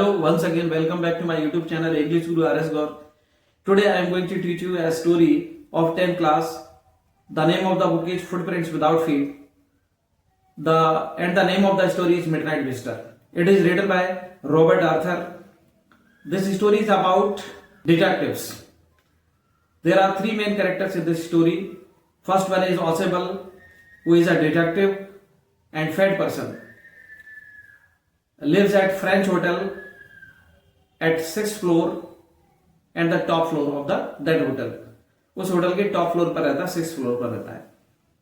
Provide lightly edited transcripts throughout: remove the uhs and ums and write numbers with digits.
Hello, once again, welcome back to my YouTube channel English Guru RS Gaur. Today I am going to teach you a story of 10th class. The name of the book is Footprints Without Feet. The name of the story is Midnight Visitor. It is written by Robert Arthur. This story is about detectives. There are three main characters in this story. First one is Osable, who is a detective and fat person. Lives at French Hotel at 6th floor and the top floor of that hotel. उस hotel के top floor पर रहता है, 6th floor पर रहता है.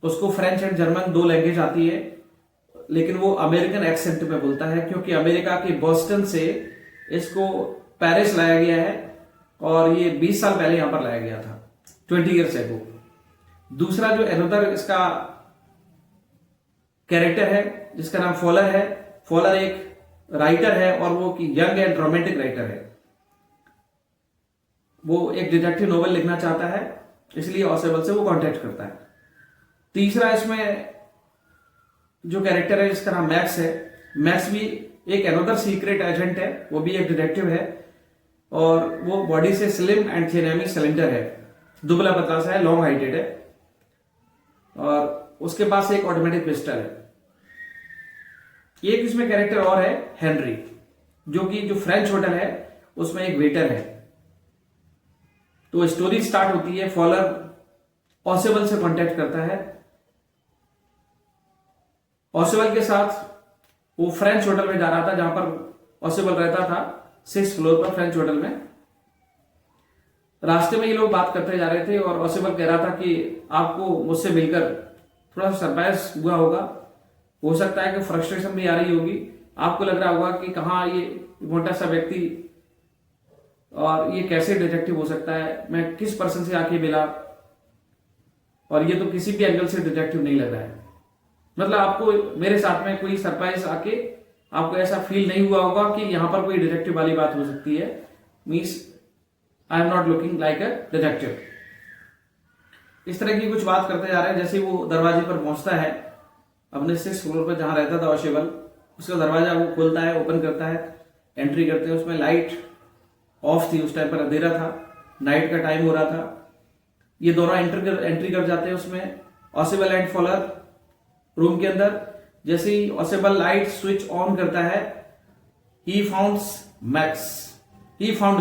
उसको French and German दो लैंग्वेज आती है, लेकिन वो अमेरिकन एक्सेंट में बोलता है क्योंकि अमेरिका के बॉस्टन से इसको पेरिस लाया गया है और ये 20 साल पहले यहां पर लाया गया था, 20 ईयर्स एगो. दूसरा जो एनोदर इसका कैरेक्टर है जिसका नाम फॉलर है. फॉलर एक राइटर है और वो यंग एंड रोमांटिक राइटर है. वो एक डिटेक्टिव नोवेल लिखना चाहता है, इसलिए ऑसेबल से वो कांटेक्ट करता है. तीसरा इसमें जो कैरेक्टर है जिसका नाम मैक्स है. मैक्स भी एक अनदर सीक्रेट एजेंट है, वो भी एक डिटेक्टिव है और वो बॉडी से स्लिम एंड थिनेमिक सिलेंडर है, दुबला पतला सा है, लॉन्ग हाइटेड है और उसके पास एक ऑटोमेटिक पिस्टल है. एक इसमें कैरेक्टर और है हेनरी, जो कि जो फ्रेंच होटल है उसमें एक वेटर है. तो स्टोरी स्टार्ट होती है, फॉलर ऑसेबल से कांटेक्ट करता है. ऑसेबल के साथ वो फ्रेंच होटल में जा रहा था जहां पर ऑसेबल रहता था, 6th फ्लोर पर फ्रेंच होटल में. रास्ते में ये लोग बात करते जा रहे थे और ऑसेबल कह रहा था कि आपको मुझसे मिलकर थोड़ा सरप्राइज हुआ होगा, हो सकता है कि फ्रस्ट्रेशन भी आ रही होगी, आपको लग रहा होगा कि कहाँ ये मोटा सा व्यक्ति और ये कैसे डिटेक्टिव हो सकता है, मैं किस पर्सन से आके मिला और ये तो किसी भी एंगल से डिटेक्टिव नहीं लग रहा है. मतलब आपको मेरे साथ में कोई सरप्राइज आके आपको ऐसा फील नहीं हुआ होगा कि यहां पर कोई डिटेक्टिव वाली बात हो सकती है. Means I am not looking like a detective. इस तरह की कुछ बात करते जा रहे हैं. जैसे वो दरवाजे पर पहुंचता है अपने 6th फ्लोर पर जहां रहता था ऑसेबल, उसका दरवाजा वो खोलता है, ओपन करता है, एंट्री करते हैं. उसमें लाइट ऑफ थी, उस टाइम पर अंधेरा था, नाइट का टाइम हो रहा था. ये दोनों एंट्री कर जाते हैं उसमें, ऑसेबल एंड फॉलर रूम के अंदर. जैसे ही ऑसेबल लाइट स्विच ऑन करता है, he found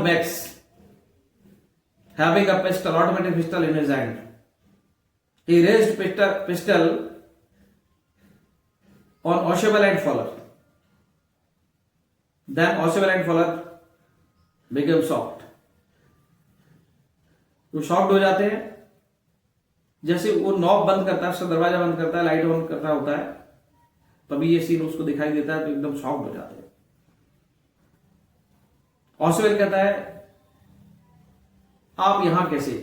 max having a pistol, automatic pistol in his hand. He raised pistol on Osable and Fowler. Then Osable and Fowler became shocked. वो shocked हो जाते हैं. जैसे वो नॉब बंद करता है, उसका दरवाजा बंद करता है, लाइट ऑन कर रहा होता है, तभी ये सीन उसको दिखाई देता है, तो एकदम शॉक्ड हो जाते हैं. ऑसवेल कहता है आप यहां कैसे,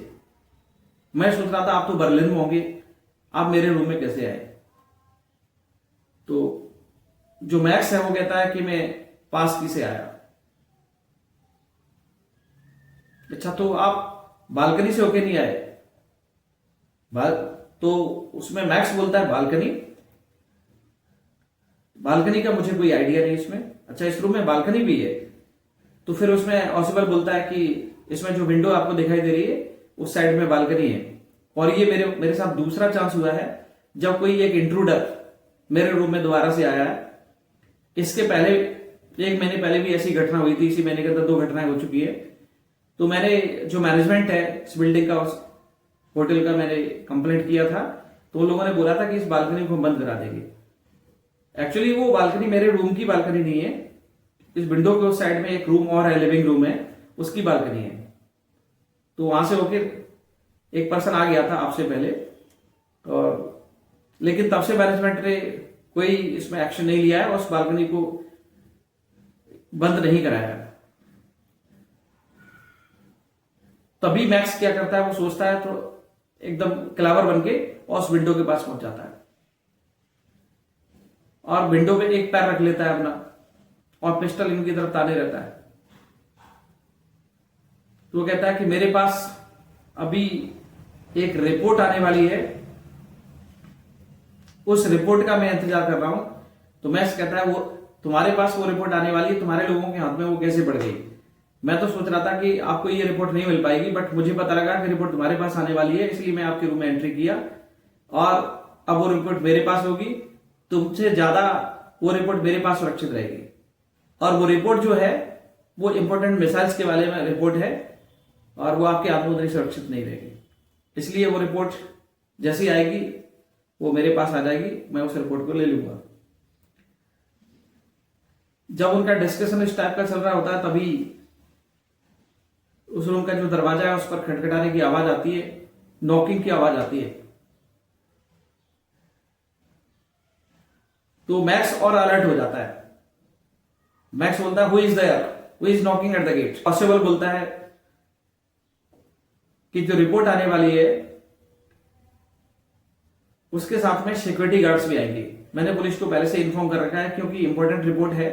मैं सोच रहा था आप तो बर्लिन में होंगे, आप मेरे रूम में कैसे आए. तो जो मैक्स है वो कहता है कि मैं पास की से आया. अच्छा, तो आप बालकनी से होके नहीं आए? तो उसमें मैक्स बोलता है बालकनी का मुझे कोई आइडिया नहीं इसमें. अच्छा, इस रूम में बालकनी भी है? तो फिर उसमें ऑसेबल बोलता है कि इसमें जो विंडो आपको दिखाई दे रही है उस साइड में बालकनी है. और ये मेरे साथ दूसरा चांस हुआ है जब कोई एक इंट्रूडर मेरे रूम में दोबारा से आया है. इसके पहले 1 महीने पहले भी ऐसी घटना हुई थी. इसी महीने के अंदर 2 घटनाएं हो चुकी है. तो मैंने जो मैनेजमेंट है इस बिल्डिंग का, उस होटल का, मैंने कंप्लेंट किया था. तो उन लोगों ने बोला था कि इस बालकनी को बंद करा देंगे. एक्चुअली वो बालकनी मेरे रूम की बालकनी नहीं है. इस विंडो के उस साइड में एक रूम और है, लिविंग रूम है, उसकी बालकनी है. तो वहां से होकर एक पर्सन आ गया था आपसे पहले, और लेकिन तब से मैनेजमेंट ने कोई इसमें एक्शन नहीं लिया है और उस बालकनी को बंद नहीं कराया. तभी मैक्स क्या करता है, वो सोचता है तो एकदम क्लावर बन के और उस विंडो के पास पहुंच जाता है और विंडो पे एक पैर रख लेता है अपना और पिस्टल इनकी तरफ ताने रहता है. तो वो कहता है कि मेरे पास अभी एक रिपोर्ट आने वाली है, उस रिपोर्ट का मैं इंतजार कर रहा हूं. तो मैक्स कहता है वो तुम्हारे पास वो रिपोर्ट आने वाली है, तुम्हारे लोगों के हाथ में वो कैसे पड़ गई। मैं तो सोच रहा था कि आपको ये रिपोर्ट नहीं मिल पाएगी, बट मुझे पता लगा कि रिपोर्ट तुम्हारे पास आने वाली है, इसलिए मैं आपके रूम में एंट्री किया और अब वो रिपोर्ट मेरे पास होगी। तुमसे ज्यादा वो रिपोर्ट मेरे पास सुरक्षित रहेगी और वो रिपोर्ट जो है वो इंपॉर्टेंट मिसाइल्स के बारे में रिपोर्ट है और वो आपके हाथ में उतनी सुरक्षित नहीं रहेगी। इसलिए वो रिपोर्ट जैसी आएगी वो मेरे पास आ जाएगी, मैं उस रिपोर्ट को ले लूंगा। जब उनका डिस्कशन इस टाइप का चल रहा होता है तभी उस रूम का जो दरवाजा है उस पर खटखटाने की आवाज आती है, नॉकिंग की आवाज आती है। तो मैक्स और अलर्ट हो जाता है। मैक्स बोलता है who is there, who is knocking at the gate. Possible बोलता है कि जो रिपोर्ट आने वाली है उसके साथ में सिक्योरिटी गार्ड्स भी आएंगे। मैंने पुलिस को पहले से इन्फॉर्म कर रखा है क्योंकि इंपॉर्टेंट रिपोर्ट है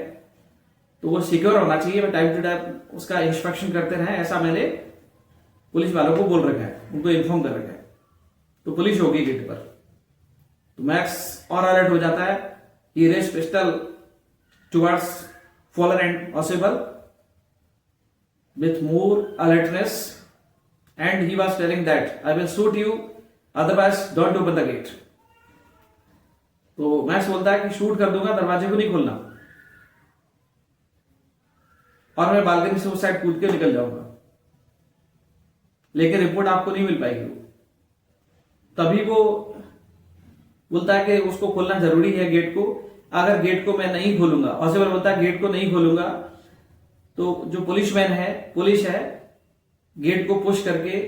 तो वो सिक्योर होना चाहिए। मैं टाइम टू टाइम उसका इंस्पेक्शन करते रहे, ऐसा मैंने पुलिस वालों को बोल रखा है, उनको इन्फॉर्म कर रखा है। तो पुलिस होगी गेट पर। तो मैक्स और अलर्ट हो जाता है। He raise pistol towards Fowler and possible with more alertness and he was telling that I will shoot you otherwise don't open the gate. तो मैक्स बोलता है कि शूट कर दूंगा, दरवाजे को नहीं खोलना, और मैं बालकनी से उस साइड कूद के निकल जाऊंगा, लेकिन रिपोर्ट आपको नहीं मिल पाएगी। तभी वो बोलता है कि उसको खोलना जरूरी है गेट को। अगर गेट को मैं नहीं खोलूंगा, पॉसिबल बोलता है गेट को नहीं खोलूंगा तो जो पुलिस है गेट को पुश करके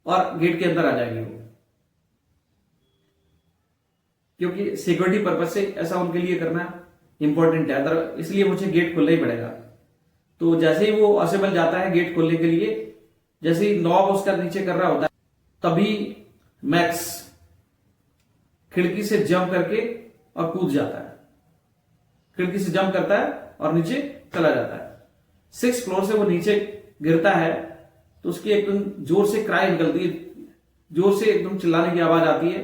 और गेट के अंदर आ जाएगी वो, क्योंकि सिक्योरिटी पर्पज से ऐसा उनके लिए करना इंपॉर्टेंट है, इसलिए मुझे गेट खोलना ही पड़ेगा। तो जैसे ही वो पॉसिबल जाता है गेट खोलने के लिए, जैसे ही नॉब उसका नीचे कर रहा होता है तभी मैक्स खिड़की से जंप करके और कूद जाता है। खिड़की से जंप करता है और नीचे चला जाता है। 6th फ्लोर से वो नीचे गिरता है तो उसकी एकदम जोर से क्राई निकलती है, जोर से एकदम चिल्लाने की आवाज आती है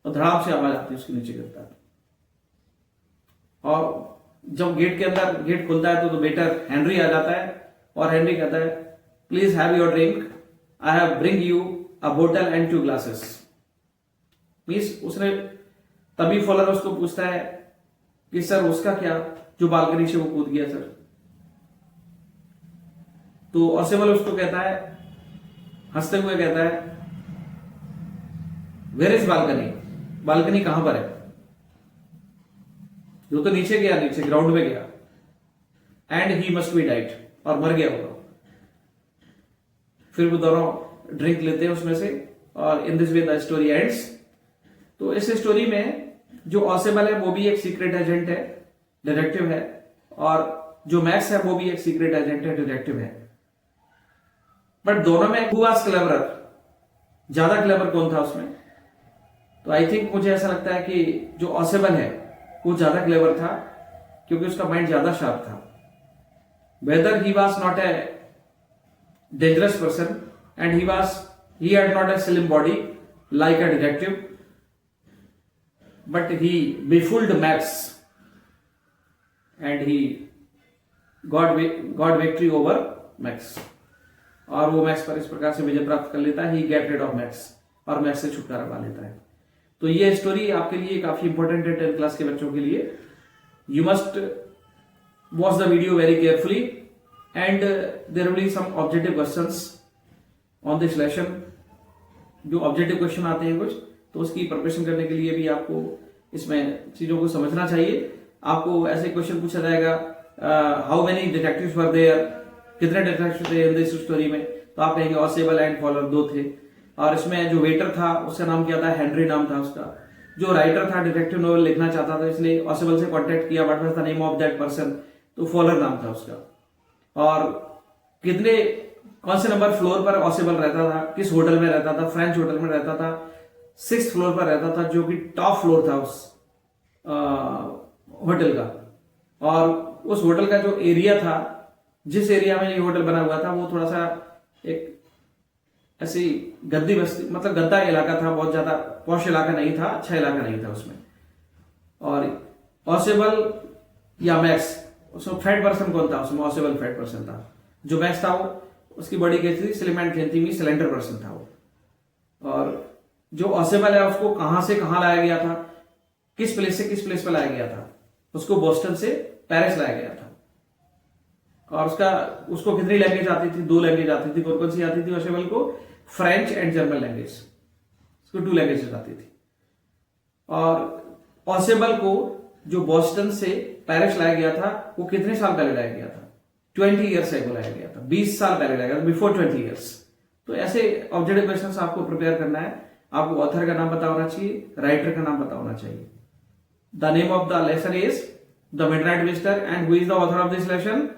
और धड़ाम से आवाज आती है, उसके नीचे गिरता है। और जब गेट के अंदर गेट खुलता है तो वेटर हेनरी आ जाता है और हेनरी कहता है please have your drink, I have bring you अ बोतल एंड 2 ग्लासेस। मीन्स उसने तभी फॉलर उसको पूछता है कि सर उसका क्या, जो बालकनी से वो कूद गया सर। तो ऑसेबल उसको कहता है, हंसते हुए कहता है वेयर इज बालकनी, बालकनी कहां पर है। जो तो नीचे गया, नीचे ग्राउंड में गया, and he must be diet, और मर गया होगा। फिर वो दोनों ड्रिंक लेते हैं उसमें से और in this way the story ends. तो इस स्टोरी में जो ऑसेबल है वो भी एक सीक्रेट एजेंट है, डिटेक्टिव है, और जो मैक्स है वो भी एक सीक्रेट एजेंट है, डिटेक्टिव है। बट दोनों में हु वाज क्लेवरर, ज्यादा क्लेवर कौन था उसमें? तो आई थिंक मुझे ऐसा लगता है कि जो ऑसेबल है वो ज्यादा क्लेवर था क्योंकि उसका माइंड ज्यादा शार्प था। Weather he was not a dangerous person and he had not a slim body like a detective, but he befooled Max and he got victory over Max, और वो मैक्स पर इस प्रकार से विजय प्राप्त कर लेता है। ही गेट रिड ऑफ मैक्स, और मैक्स से छुटकारा पा लेता है। तो ये स्टोरी आपके लिए काफी इंपॉर्टेंट है 10th क्लास के बच्चों के लिए। You must watch the video very carefully and there will be some objective questions on this lesson. जो ऑब्जेक्टिव क्वेश्चन आते हैं कुछ, तो उसकी प्रिपरेशन करने के लिए भी आपको इसमें चीजों को समझना चाहिए। आपको ऐसे क्वेश्चन पूछा जाएगा, how many detectives were there, कितने डिटेक्टिव्स थे इन दिस स्टोरी में, तो आप कहेंगे ऑसेबल एंड फॉलर 2 थे। और इसमें जो वेटर था उसका नाम क्या था, हेनरी नाम था उसका। जो राइटर था, डिटेक्टिव नॉवल लिखना चाहता था, इसने ऑसेबल से कॉन्टेक्ट किया, what was the name of that person, तो फॉलर नाम था उसका। और कौन से नंबर फ्लोर पर ऑसेबल रहता था, किस होटल में रहता था, फ्रेंच होटल में रहता था, 6th फ्लोर पर रहता था, जो कि टॉप फ्लोर था उस होटल का। और उस होटल का जो एरिया था, जिस एरिया में ये होटल बना हुआ था, वो थोड़ा सा एक ऐसी गद्दी बस्ती, मतलब गद्दा इलाका था, बहुत ज्यादा पॉश इलाका नहीं था, अच्छा इलाका नहीं था उसमें। और पॉसिबल या मैक्स, उसमें फेट पर्सन कौन था, उसमें ऑसेबल फेट पर्सन था। जो मैक्स था वो उसकी बॉडी कैसी थी, स्लिम एंड थिन थी, सिलेंडर पर्सन था वो। और जो ऑसेबल है उसको कहां से कहां लाया गया था, किस प्लेस से किस प्लेस पर लाया गया था, उसको बोस्टन से पेरिस लाया गया था। और उसको कितनी लैंग्वेज आती थी, 2 लैंग्वेज आती थी। कौन कौन सी आती थी ऑसेबल को, फ्रेंच एंड जर्मन लैंग्वेज, उसको 2 लैंग्वेजेस आती थी। और ऑसेबल को जो बोस्टन से पेरिस लाया गया था वो कितने साल पहले लाया गया था, 20 ईयर्स एगो लाया गया था, 20 साल पहले लाया गया था, बिफोर 20 ईयर्स। तो ऐसे ऑब्जेक्टिव क्वेश्चंस आपको प्रिपेयर करना है। आपको ऑथर का नाम पता होना चाहिए, राइटर का नाम पता होना चाहिए। The name of the lesson is the midnight visitor and who is the author of this lesson,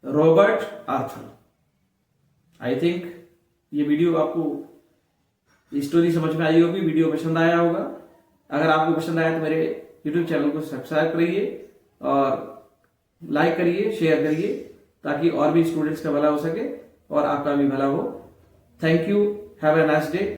Robert Arthur. I think ये वीडियो आपको स्टोरी समझ में आई होगी, वीडियो पसंद आया होगा। अगर आपको पसंद आया तो मेरे यूट्यूब चैनल को सब्सक्राइब करिए और लाइक करिए, शेयर करिए, ताकि और भी स्टूडेंट्स का भला हो सके और आपका भी भला हो। Thank you, have a nice day.